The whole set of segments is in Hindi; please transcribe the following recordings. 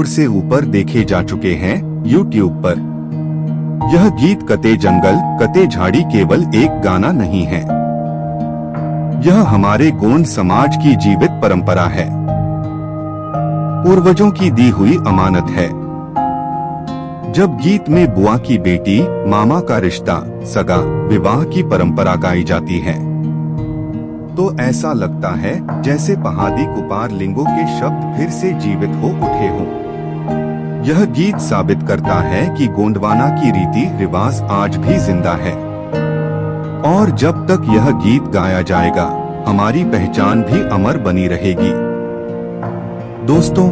से ऊपर देखे जा चुके हैं YouTube पर। यह गीत कते जंगल कते झाड़ी केवल एक गाना नहीं है, यह हमारे गोंड समाज की जीवित परंपरा है, पूर्वजों की दी हुई अमानत है। जब गीत में बुआ की बेटी, मामा का रिश्ता, सगा, विवाह की परंपरा गाई जाती है तो ऐसा लगता है जैसे पहाड़ी कुपार लिंगों के शब्द फिर से जीवित हो उठे हों। यह गीत साबित करता है कि गोंडवाना की रीति रिवाज आज भी जिंदा है और जब तक यह गीत गाया जाएगा हमारी पहचान भी अमर बनी रहेगी। दोस्तों,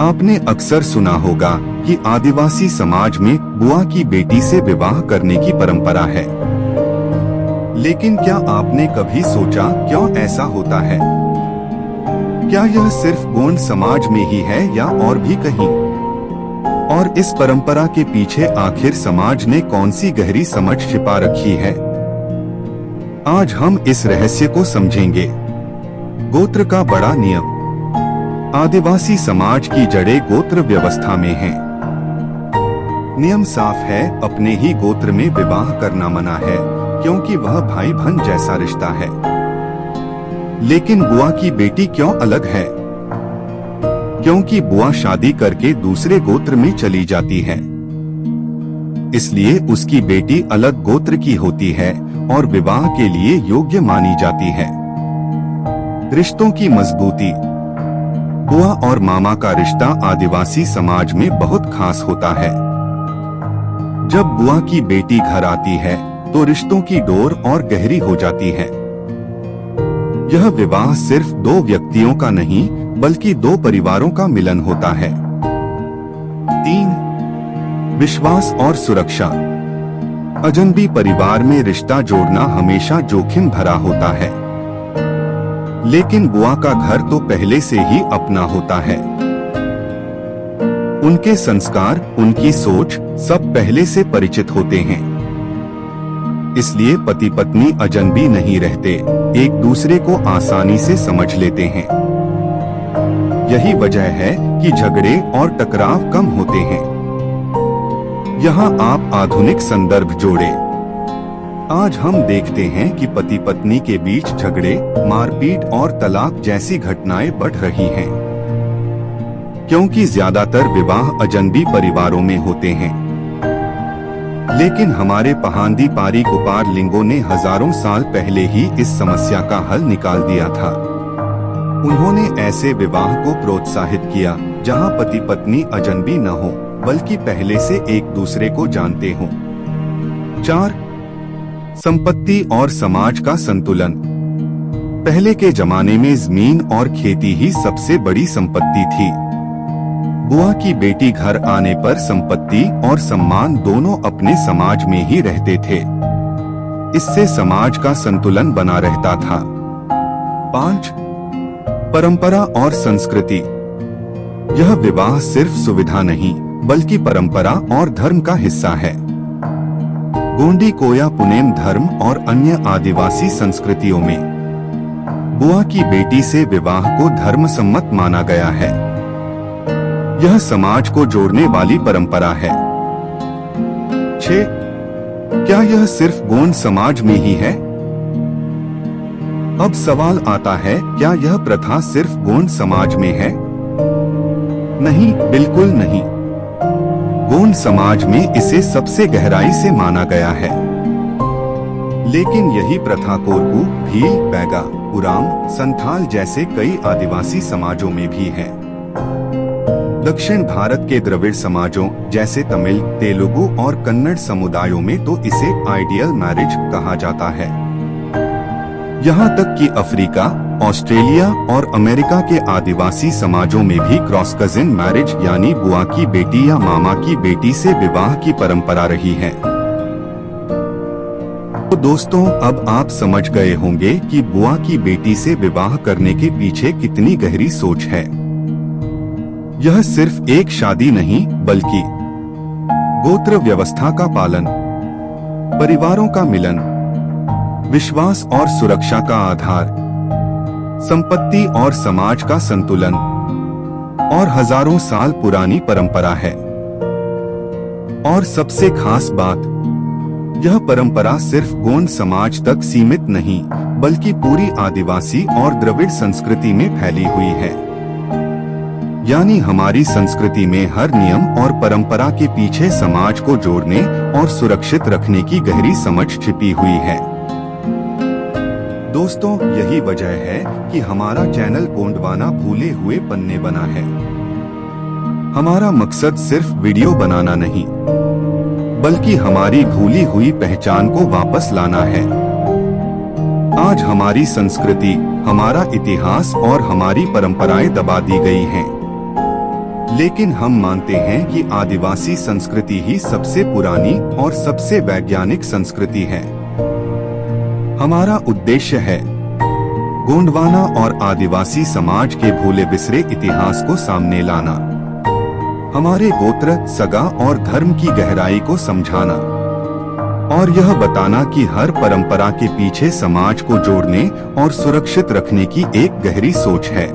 आपने अक्सर सुना होगा कि आदिवासी समाज में बुआ की बेटी से विवाह करने की परंपरा है, लेकिन क्या आपने कभी सोचा क्यों ऐसा होता है? क्या यह सिर्फ गोंड समाज में ही है या और भी कहीं? और इस परंपरा के पीछे आखिर समाज ने कौन सी गहरी समझ छिपा रखी है? आज हम इस रहस्य को समझेंगे। गोत्र का बड़ा नियम। आदिवासी समाज की जड़ें गोत्र व्यवस्था में हैं। नियम साफ है, अपने ही गोत्र में विवाह करना मना है क्योंकि वह भाई बहन जैसा रिश्ता है। लेकिन बुआ की बेटी क्यों अलग है? क्योंकि बुआ शादी करके दूसरे गोत्र में चली जाती है, इसलिए उसकी बेटी अलग गोत्र की होती है और विवाह के लिए योग्य मानी जाती है। रिश्तों की मजबूती। बुआ और मामा का रिश्ता आदिवासी समाज में बहुत खास होता है। जब बुआ की बेटी घर आती है तो रिश्तों की डोर और गहरी हो जाती है। यह विवाह सिर्फ दो व्यक्तियों का नहीं बल्कि दो परिवारों का मिलन होता है। 3. विश्वास और सुरक्षा। अजनबी परिवार में रिश्ता जोड़ना हमेशा जोखिम भरा होता है, लेकिन बुआ का घर तो पहले से ही अपना होता है। उनके संस्कार, उनकी सोच सब पहले से परिचित होते हैं, इसलिए पति पत्नी अजनबी नहीं रहते, एक दूसरे को आसानी से समझ लेते हैं। यही वजह है कि झगड़े और टकराव कम होते हैं। यहाँ आप आधुनिक संदर्भ जोड़े। आज हम देखते हैं कि पति पत्नी के बीच झगड़े, मारपीट और तलाक जैसी घटनाएं बढ़ रही हैं, क्योंकि ज्यादातर विवाह अजनबी परिवारों में होते हैं। लेकिन हमारे पहांदी पारी कुपार लिंगों ने हजारों साल पहले ही इस समस्या का हल निकाल दिया था। उन्होंने ऐसे विवाह को प्रोत्साहित किया जहां पति पत्नी अजनबी न हो बल्कि पहले से एक दूसरे को जानते हों। 4. संपत्ति और समाज का संतुलन। पहले के जमाने में जमीन और खेती ही सबसे बड़ी संपत्ति थी। बुआ की बेटी घर आने पर संपत्ति और सम्मान दोनों अपने समाज में ही रहते थे। इससे समाज का संतुलन बना रहता था। 5. परंपरा और संस्कृति। यह विवाह सिर्फ सुविधा नहीं बल्कि परंपरा और धर्म का हिस्सा है। गोंडी कोया पुनेम धर्म और अन्य आदिवासी संस्कृतियों में बुआ की बेटी से विवाह को धर्म सम्मत माना गया है। यह समाज को जोड़ने वाली परंपरा है। 6. क्या यह सिर्फ गोंड समाज में ही है? अब सवाल आता है, क्या यह प्रथा सिर्फ गोंड समाज में है? नहीं, बिल्कुल नहीं। गोंड समाज में इसे सबसे गहराई से माना गया है, लेकिन यही प्रथा कोरकू, भील, बैगा, उराम, संथाल जैसे कई आदिवासी समाजों में भी है। दक्षिण भारत के द्रविड़ समाजों जैसे तमिल, तेलुगु और कन्नड़ समुदायों में तो इसे आइडियल मैरिज कहा जाता है। यहाँ तक कि अफ्रीका, ऑस्ट्रेलिया और अमेरिका के आदिवासी समाजों में भी क्रॉस कजिन मैरिज यानी बुआ की बेटी या मामा की बेटी से विवाह की परंपरा रही है। तो दोस्तों, अब आप समझ गए होंगे कि बुआ की बेटी से विवाह करने के पीछे कितनी गहरी सोच है। यह सिर्फ एक शादी नहीं बल्कि गोत्र व्यवस्था का पालन, परिवारों का मिलन, विश्वास और सुरक्षा का आधार, संपत्ति और समाज का संतुलन, और हजारों साल पुरानी परंपरा है। और सबसे खास बात, यह परंपरा सिर्फ गोंड समाज तक सीमित नहीं, बल्कि पूरी आदिवासी और द्रविड़ संस्कृति में फैली हुई है। यानी हमारी संस्कृति में हर नियम और परंपरा के पीछे समाज को जोड़ने और सुरक्षित रखने की गहरी समझ छिपी हुई है। दोस्तों, यही वजह है कि हमारा चैनल गोंडवाना भूले हुए पन्ने बना है। हमारा मकसद सिर्फ वीडियो बनाना नहीं, बल्कि हमारी भूली हुई पहचान को वापस लाना है। आज हमारी संस्कृति, हमारा इतिहास और हमारी परंपराएं दबा दी गई हैं। लेकिन हम मानते हैं कि आदिवासी संस्कृति ही सबसे पुरानी और सबसे वैज्ञानिक संस्कृति है। हमारा उद्देश्य है गोंडवाना और आदिवासी समाज के भूले बिसरे इतिहास को सामने लाना, हमारे गोत्र, सगा और धर्म की गहराई को समझाना, और यह बताना कि हर परंपरा के पीछे समाज को जोड़ने और सुरक्षित रखने की एक गहरी सोच है।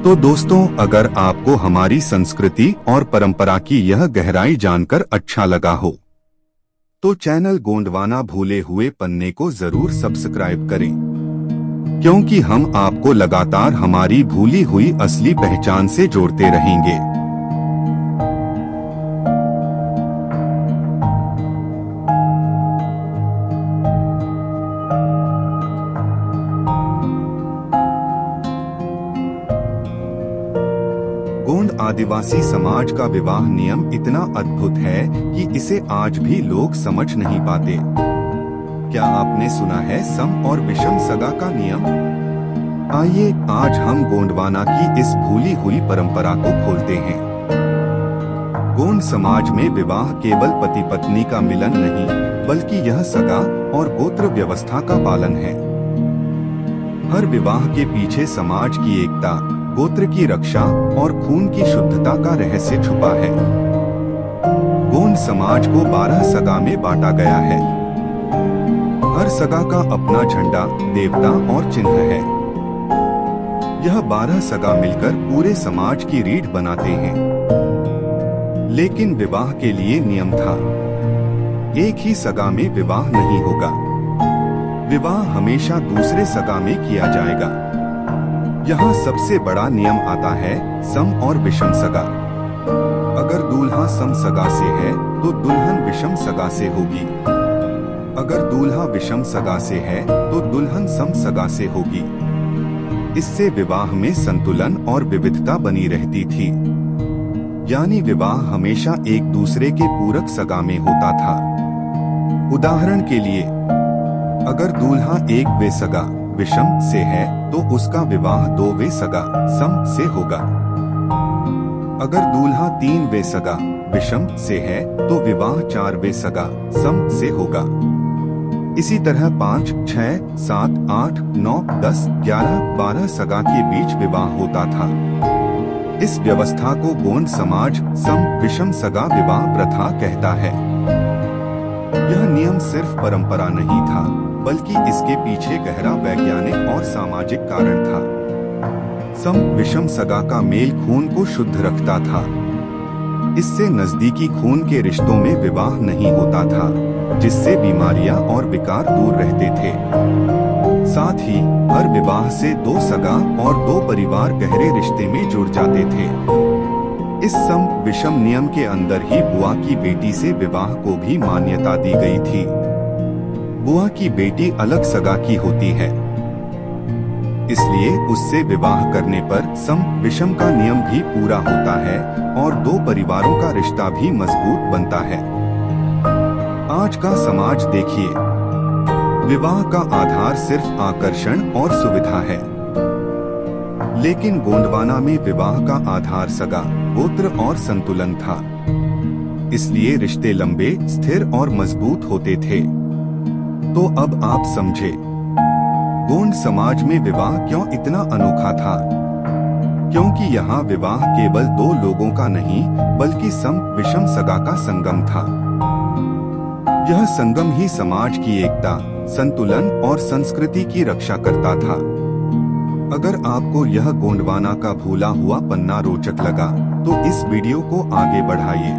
तो दोस्तों, अगर आपको हमारी संस्कृति और परंपरा की यह गहराई जानकर अच्छा लगा हो, तो चैनल गोंडवाना भूले हुए पन्ने को जरूर सब्सक्राइब करें, क्योंकि हम आपको लगातार हमारी भूली हुई असली पहचान से जोड़ते रहेंगे। गोंड आदिवासी समाज का विवाह नियम इतना अद्भुत है कि इसे आज भी लोग समझ नहीं पाते। क्या आपने सुना है सम और विषम सगा का नियम? आइए आज हम गोंडवाना की इस भूली हुई परंपरा को खोलते हैं। गोंड समाज में विवाह केवल पति पत्नी का मिलन नहीं, बल्कि यह सगा और गोत्र व्यवस्था का पालन है। हर विवाह के पीछे समाज की एकता, गोत्र की रक्षा और खून की शुद्धता का रहस्य छुपा है। गोंड समाज को 12 सगा में बांटा गया है। हर सगा का अपना झंडा, देवता और चिन्ह है। यह 12 सगा मिलकर पूरे समाज की रीढ़ बनाते हैं। लेकिन विवाह के लिए नियम था, एक ही सगा में विवाह नहीं होगा। विवाह हमेशा दूसरे सगा में किया जाएगा। यहाँ सबसे बड़ा नियम आता है सम और विषम सगा। अगर दूल्हा सम सगा से है तो दुल्हन विषम सगा से होगी। अगर दूल्हा विषम सगा से है तो दुल्हन सम सगा से होगी। इससे विवाह में संतुलन और विविधता बनी रहती थी। यानी विवाह हमेशा एक दूसरे के पूरक सगा में होता था। उदाहरण के लिए, अगर दूल्हा एक वे सगा विषम से है तो उसका विवाह 2 वे सगा सम से होगा। अगर दूल्हा 3 वे सगा विषम से है तो विवाह 4 वे सगा सम से होगा। इसी तरह 5, 6, 7, 8, 9, 10, 11, 12 सगा के बीच विवाह होता था। इस व्यवस्था को गोंड समाज सम विषम सगा विवाह प्रथा कहता है। यह नियम सिर्फ परंपरा नहीं था, बल्कि इसके पीछे गहरा वैज्ञानिक और सामाजिक कारण था। सम विषम सगा का मेल खून को शुद्ध रखता था। इससे नजदीकी खून के रिश्तों में विवाह नहीं होता था, जिससे बीमारियां और विकार दूर रहते थे। साथ ही हर विवाह से 2 सगा और 2 परिवार गहरे रिश्ते में जुड़ जाते थे। इस सम विषम नियम के अंदर ही बुआ की बेटी से विवाह को भी मान्यता दी गई थी। बुआ की बेटी अलग सगा की होती है, इसलिए उससे विवाह करने पर सम विषम का नियम भी पूरा होता है और 2 परिवारों का रिश्ता भी मजबूत बनता है। आज का समाज देखिए, विवाह का आधार सिर्फ आकर्षण और सुविधा है। लेकिन गोंडवाना में विवाह का आधार सगा, गोत्र और संतुलन था। इसलिए रिश्ते लंबे, स्थिर और मजबूत होते थे। तो अब आप समझे गोंड समाज में विवाह क्यों इतना अनोखा था। क्योंकि यहाँ विवाह केवल 2 लोगों का नहीं, बल्कि सम विषम सगा का संगम था। यह संगम ही समाज की एकता, संतुलन और संस्कृति की रक्षा करता था। अगर आपको यह गोंडवाना का भूला हुआ पन्ना रोचक लगा तो इस वीडियो को आगे बढ़ाइए।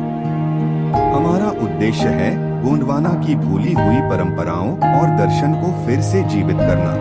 हमारा उद्देश्य है गोंडवाना की भूली हुई परंपराओं और दर्शन को फिर से जीवित करना।